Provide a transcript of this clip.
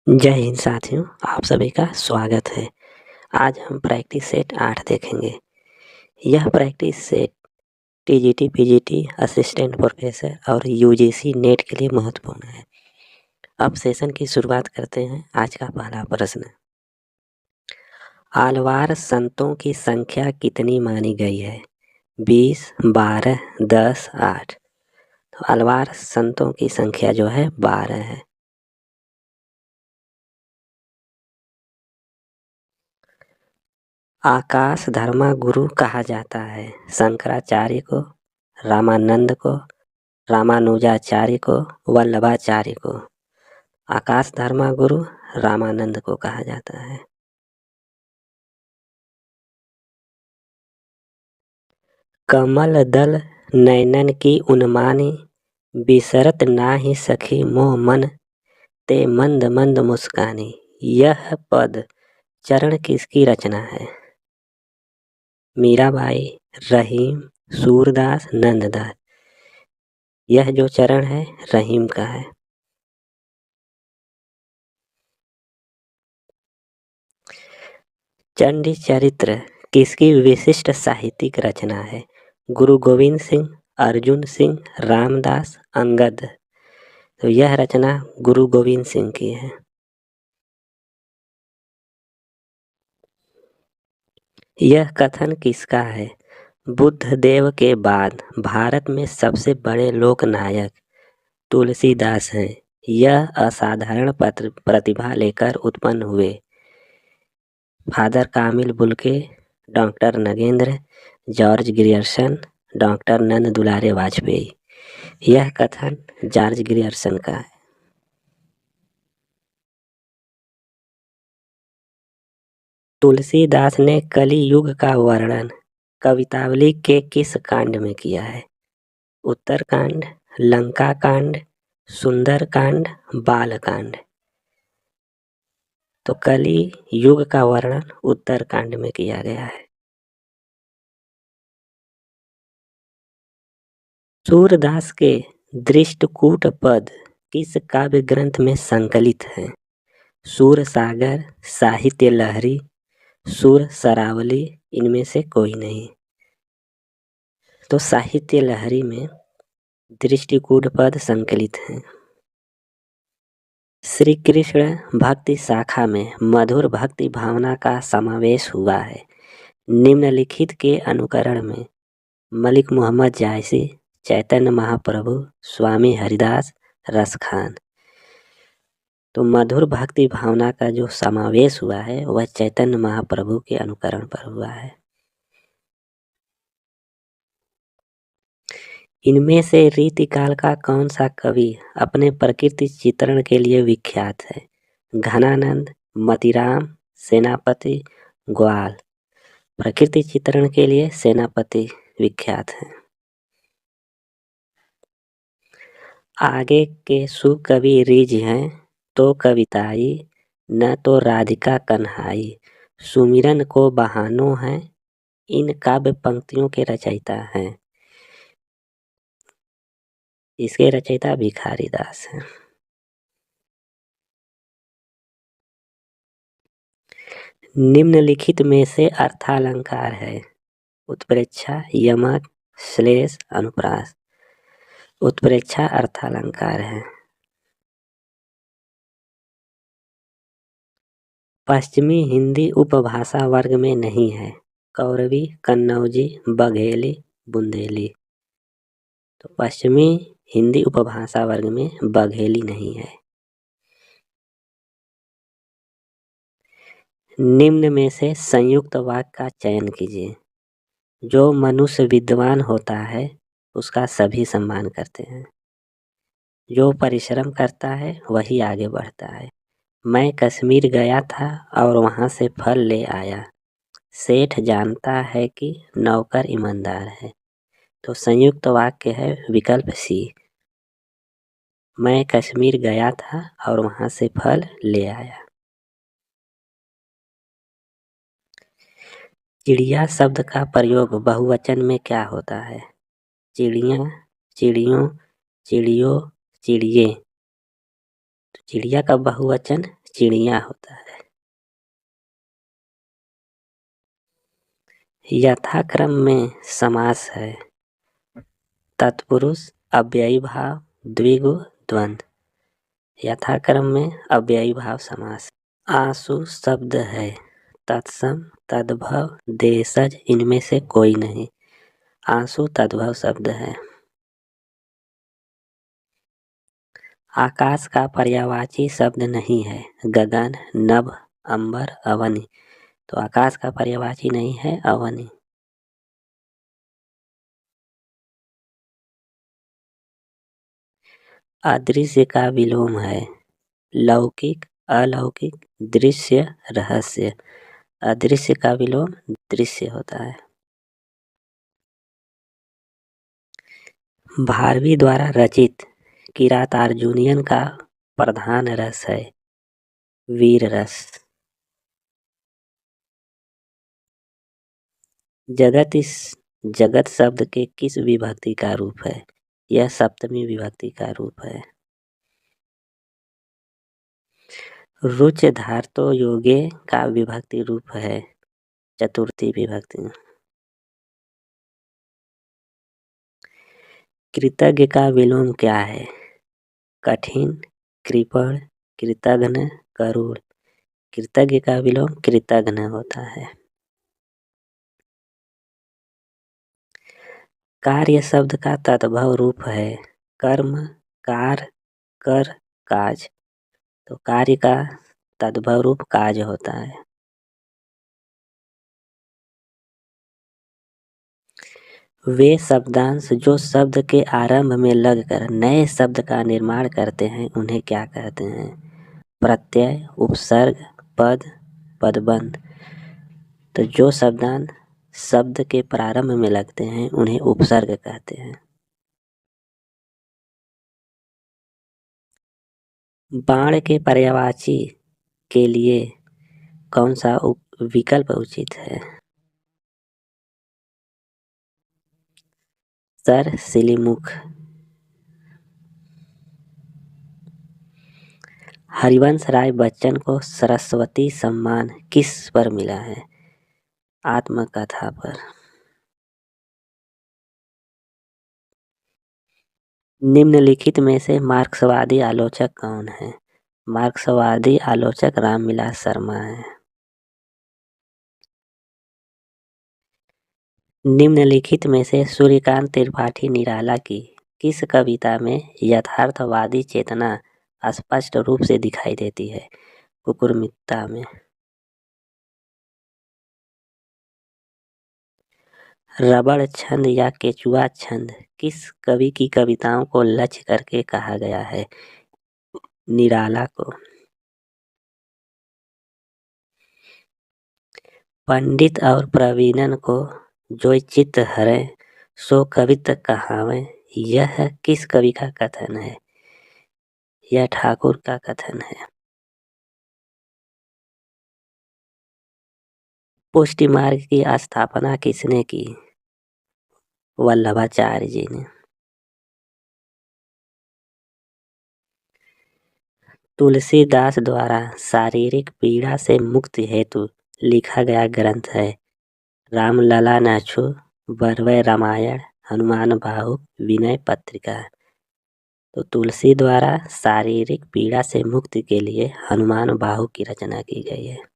जय हिंद साथियों, आप सभी का स्वागत है। आज हम प्रैक्टिस सेट 8 देखेंगे। यह practice set TGT, PGT, assistant professor और यूजीसी नेट के लिए महत्वपूर्ण है। अब सेशन की शुरुआत करते हैं। आज का पहला प्रश्न, आलवार संतों की संख्या कितनी मानी गई है? 20, 12, 10, 8। तो आलवार संतों की संख्या जो है 12 है। आकाश धर्मा गुरु कहा जाता है? शंकराचार्य को, रामानंद को, रामानुजाचार्य को, वल्लभाचार्य को। आकाश धर्मा गुरु रामानंद को कहा जाता है। कमल दल नैनन की उन्मानी, बिसरत नाही सखी मोह मन, ते मंद मंद मुस्कानी। यह पद चरण किसकी रचना है? मीराबाई, रहीम, सूरदास, नंददास। यह जो चरण है रहीम का है। चंडी चरित्र किसकी विशिष्ट साहित्यिक रचना है? गुरु गोविंद सिंह, अर्जुन सिंह, रामदास, अंगद। तो यह रचना गुरु गोविंद सिंह की है। यह कथन किसका है? बुद्ध देव के बाद भारत में सबसे बड़े लोक नायक तुलसीदास हैं। यह असाधारण प्रतिभा लेकर उत्पन्न हुए। Father Camille Bulcke, doctor Nagendra, George Grierson, doctor Nand Dulare Vajpeyi. यह कथन जॉर्ज ग्रियर्सन का है। तुलसीदास ने कली युग का वर्णन कवितावली के किस कांड में किया है? उत्तरकांड, लंका कांड, सुंदर कांड, बाल कांड। तो कली युग का वर्णन उत्तरकांड में किया गया है। सूरदास के दृष्टकूट पद किस काव्य ग्रंथ में संकलित हैं? सूर सागर, साहित्य लहरी, सुर सरावली। इनमें से कोई नहीं। तो साहित्य लहरी में दृष्टिकूट पद संकलित हैं। श्री कृष्ण भक्ति शाखा में मधुर भक्ति भावना का समावेश हुआ है। निम्नलिखित के अनुकरण में मलिक मोहम्मद जायसी, चैतन्य महाप्रभु, स्वामी हरिदास, रसखान। तो मधुर भक्ति भावना का जो समावेश हुआ है वह चैतन्य महाप्रभु के अनुकरण पर हुआ है। इनमें से रीतिकाल का कौन सा कवि अपने प्रकृति चित्रण के लिए विख्यात है? घनानंद, मतिराम, सेनापति, ग्वाल। प्रकृति चित्रण के लिए सेनापति विख्यात है। आगे के सुकवि रीझ हैं तो कविताई, न तो राधिका कन्हाई। सुमिरन को बहानो है, इन काव्य पंक्तियों के रचयिता हैं। इसके रचयिता भिखारी दास हैं। निम्नलिखित में से अर्थालंकार है? उत्प्रेक्षा, यमक, श्लेष, अनुप्रास। उत्प्रेक्षा अर्थालंकार है। पश्चिमी हिंदी उपभाषा वर्ग में नहीं है। कौरवी, कन्नौजी, बघेली, बुंदेली। तो पश्चिमी हिंदी उपभाषा वर्ग में बघेली नहीं है। निम्न में से संयुक्त वाक्य का चयन कीजिए। जो मनुष्य विद्वान होता है उसका सभी सम्मान करते हैं। जो परिश्रम करता है वही आगे बढ़ता है। मैं कश्मीर गया था और वहाँ से फल ले आया। सेठ जानता है कि नौकर ईमानदार है। तो संयुक्त वाक्य है विकल्प सी। मैं कश्मीर गया था और वहाँ से फल ले आया। चिड़िया शब्द का प्रयोग बहुवचन में क्या होता है? चिड़िया, चिड़ियों, चिड़ियों, चिड़िए। चिड़िया का बहुवचन चिड़िया होता है। यथाक्रम में समास है तत्पुरुष, अव्ययी भाव, द्विगु, द्वंद्व। यथाक्रम में अव्ययी भाव समास। आंसू शब्द है तत्सम, तद्भव, देशज इनमें से कोई नहीं। आंसू तद्भव शब्द है। आकाश का पर्यायवाची शब्द नहीं है गगन, नभ, अंबर, अवनि। तो आकाश का पर्यायवाची नहीं है अवनि। अदृश्य का विलोम है लौकिक, अलौकिक, दृश्य, रहस्य। अदृश्य का विलोम दृश्य होता है। भारवी द्वारा रचित किरातार्जुनीयन का प्रधान रस है वीर रस। जगत इस जगत शब्द के किस विभक्ति का रूप है? यह सप्तमी विभक्ति का रूप है। रुच धार्तो योगे का विभक्ति रूप है चतुर्थी विभक्ति। कृतज्ञ का विलोम क्या है? कठिन, कृपण, कृतघ्न, करुण। कृतज्ञ का विलोम कृतघ्न होता है। कार्य शब्द का तद्भव रूप है कर्म, कार, कर, काज। तो कार्य का तद्भव रूप काज होता है। वे शब्दांश जो शब्द के आरंभ में लगकर नए शब्द का निर्माण करते हैं उन्हें क्या कहते हैं? प्रत्यय, उपसर्ग, पद, पदबंध। तो जो शब्दांश शब्द के प्रारंभ में लगते हैं उन्हें उपसर्ग कहते हैं। बाण के पर्यायवाची के लिए कौन सा विकल्प उचित है? सर, सिलीमुख। हरिवंश राय बच्चन को सरस्वती सम्मान किस पर मिला है? आत्मकथा पर। निम्नलिखित में से मार्क्सवादी आलोचक कौन है? मार्क्सवादी आलोचक रामविलास शर्मा है। निम्नलिखित में से सूर्यकांत त्रिपाठी निराला की किस कविता में यथार्थवादी चेतना स्पष्ट रूप से दिखाई देती है? कुकुरमित्ता में। रबड़ छंद या केचुआ छंद किस कवि की कविताओं को लक्ष्य करके कहा गया है? निराला को। पंडित और प्रवीणन को जो चित्त हरे सो कवित कहावे। यह किस कवि का कथन है? यह ठाकुर का कथन है। पुष्टि मार्ग की स्थापना किसने की? वल्लभाचार्य जी ने। तुलसीदास द्वारा शारीरिक पीड़ा से मुक्ति हेतु लिखा गया ग्रंथ है रामलला नाछू, बरवय रामायण, हनुमान बाहु, विनय पत्रिका। तो तुलसी द्वारा शारीरिक पीड़ा से मुक्ति के लिए हनुमान बाहु की रचना की गई है।